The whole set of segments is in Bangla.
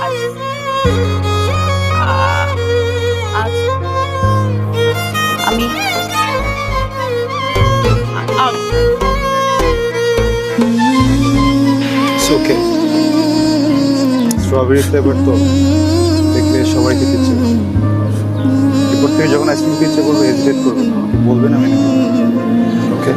আজ আমি ওকে স্ট্রবেরি ফ্লেভার তো দেখলে সবাই খেতে ইচ্ছে করবে। এরপর থেকে যখন আইসক্রিম খেতে ইচ্ছে করবে হেজিটেট করবে না, বলবেন আমি ওকে।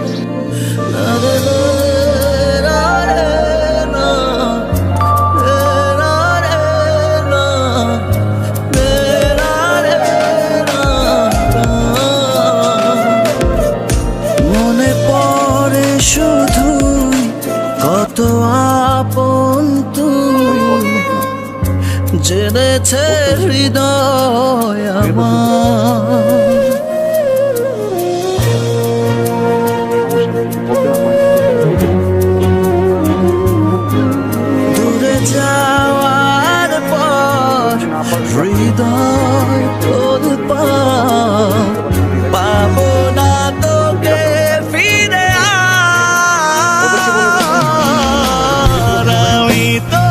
মনে পড়ে শুধুই কত আপন তুই, জেনেছে হৃদয় আমার। দূরে যাওয়ার পর হৃদয় তোর পাবো না তোকে ফিরে আর। আমি তো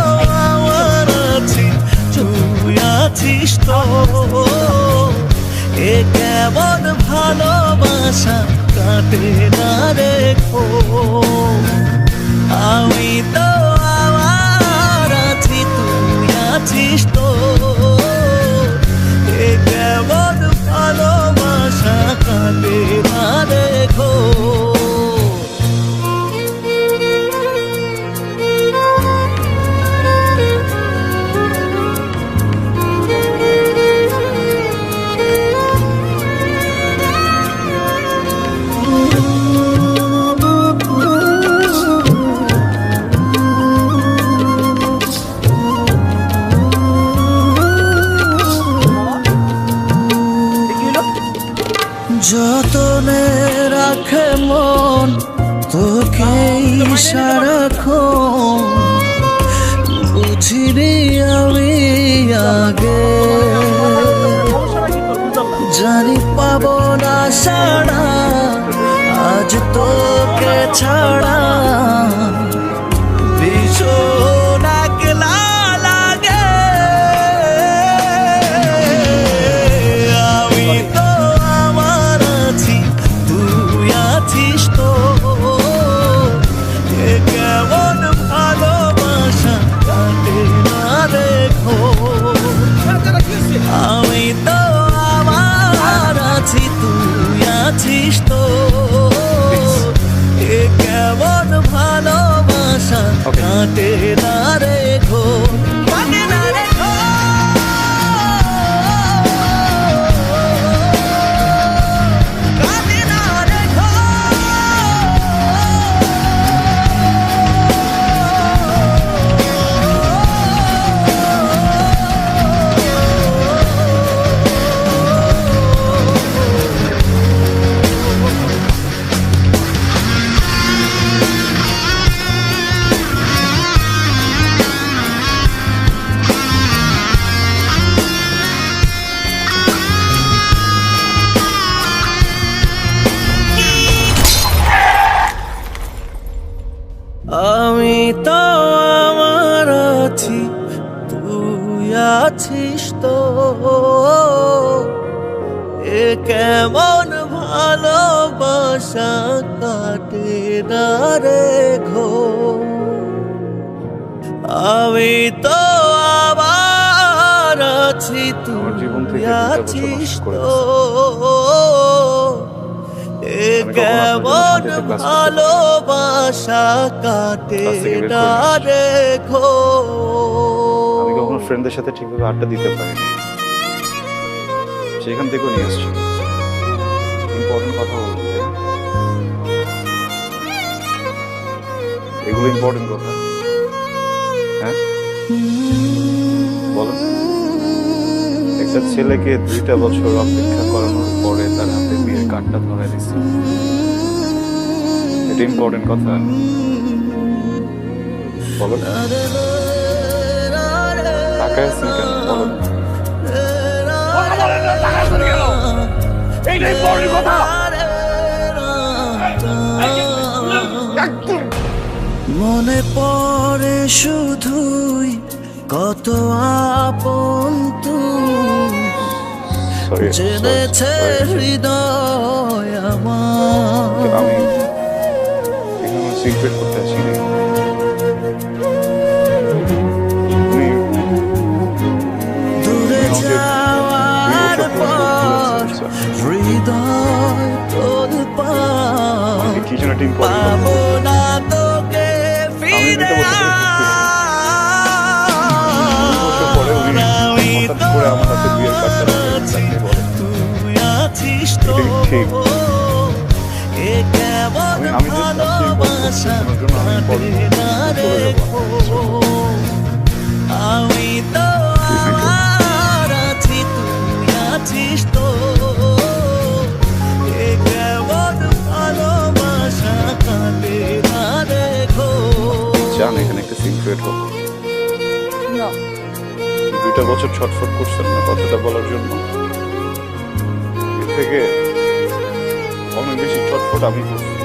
আমার আছি, তুই আছিস তো। এ কেমন ভালোবাসা কাটে না রেখো। আমি তো আমার আছি, তুই আছিস তো। এ কেমন ভালোবাসা কাটে না রেখো। যতনে রাখে মন তোকেই সারাক্ষণ, বুঝিনি আমি আগে। জানি পাবো না সাড়া আজ তোকে ছাড়া। ভীষণ একলা লাগে। আমি তো আমার আছি, তুই আছিস তো। এ কেমন ভালোবাসা কাটে না রেখো। আমি তো আমার আছি, তুই আছিস তো। এ কেমন ভালোবাসা কাটে না রেখো। কাটে না রেখো। কাটে না রেখো। আমি তো আমার আছি, তুই আছিস তো। এ কেমন ভালোবাসা কাটে না রেখো। আমি তো আমার আছি, তুই আছিস তো। এ কেমন ভালোবাসা কাটে না রেখো। আমি কখনো ফ্রেন্ডদের সাথে ঠিকভাবে আড্ডা দিতে পারিনি, সেখান থেকেও নিয়ে আসছি। ইম্পর্টেন্ট কথা বলতে, এগুলো ইম্পর্টেন্ট কথা। হ্যাঁ বলো, একটা ছেলেকে 2টা বছর অপেক্ষা করানোর পরে তার হাতে বিয়ের কার্ডটা ধরাই দিচ্ছে। এটা ইম্পর্টেন্ট কথা। বলো টাকা আছেন কেন, বলো। মনে পড়ে শুধুই কত আপন তুই সরি জেনেছে হৃদয় আমার আমি এখানে সিক্রেট করতে আসি নাই। তুমি দূরে আমাকে 2 যাওয়ার বছর পর পর বলেছো, হৃদয় তোর আমাকে কি যেন একটা ইম্পর্টেন্ট পাবো না তোকে ফিরে বছর পরে উনি হঠাৎ করে আমার হাতে বিয়ের কার্ডটা রাখতে বলে। তুই আছিস তো ঠিক। এ কেমন আমি just ভালোবাসা আপনার জন্য আমি কাটে না রে আমি তো আমার আছি তুই আছিস তো এ কেমন ভালোবাসা কাটে না রে জান এখানে একটা সিক্রেট হোক। না 2টা বছর ছটফট করছেন না কথাটা বলার জন্য, এর থেকে অনেক বেশি ছটফট আমি করছি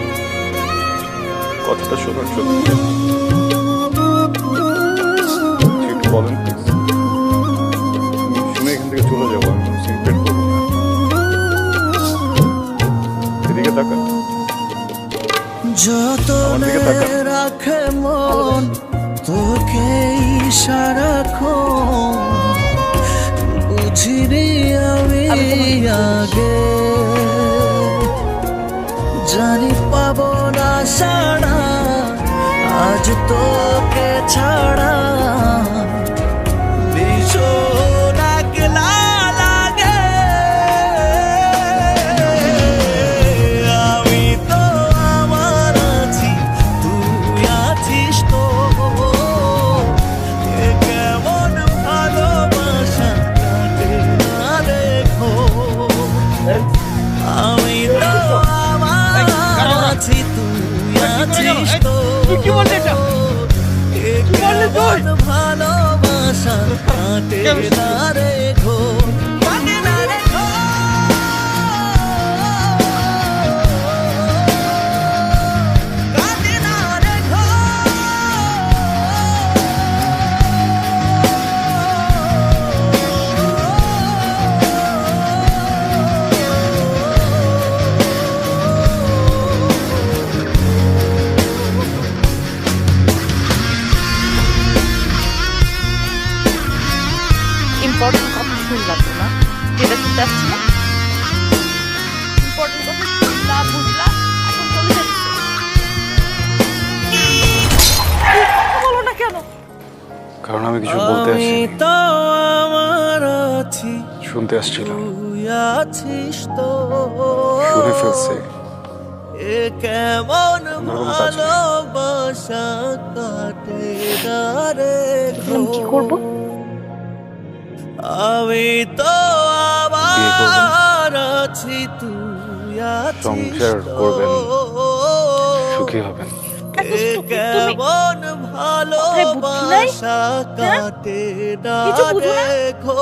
কথাটা শোনার জন্য। একটু বলেন প্লিজ, শুনে এখান থেকে চলে যাবো, আমি সিক্রেট করবো না। এদিকে তাকান, যতনে রাখে মন তোকে সারাক্ষণ বুঝিনি আমি আগে জানি পাবো না সাড়া আজ তোকে ছাড়া ভীষণ একলা লাগে আমি তো আমার আছি তুই আছিস তো এ কেমন ভালোবাসা কাটে না রেখো আমি তো আমার আছি তুই আছিস তো তুই কি বললি এটা? এ কেমন ভালোবাসা কাটে না রেখো কাটে না রেখো কাটে না রেখো ইম্পর্টেন্ট কথা শুনলাম তো না, যেটা শুনতে আসছি না ইম্পর্টেন্ট কথা শুনলা বুঝলা এখন চলে যাচ্ছে। কথা বলো না কেন? কারণ আমি কিছু বলতে আমি আসিনি, তো আমার আছি শুনতে আসছিলাম। তুই আছিস তো শুনে ফেলছি, এ কেমন আমার কোনো কাজ নেই। ভালোবাসা কাটে না রে আমি কি করবো? আমি তো বিয়ে করবেন? আমার আছি তুই আছিস সংসার তো করবেন, সুখী হবেন। এত এ stupid তুমি। কেমন মাথায় বুদ্ধি নাই? ভালোবাসা হ্যাঁ? কাটে না কিছু বুঝো না? রেখো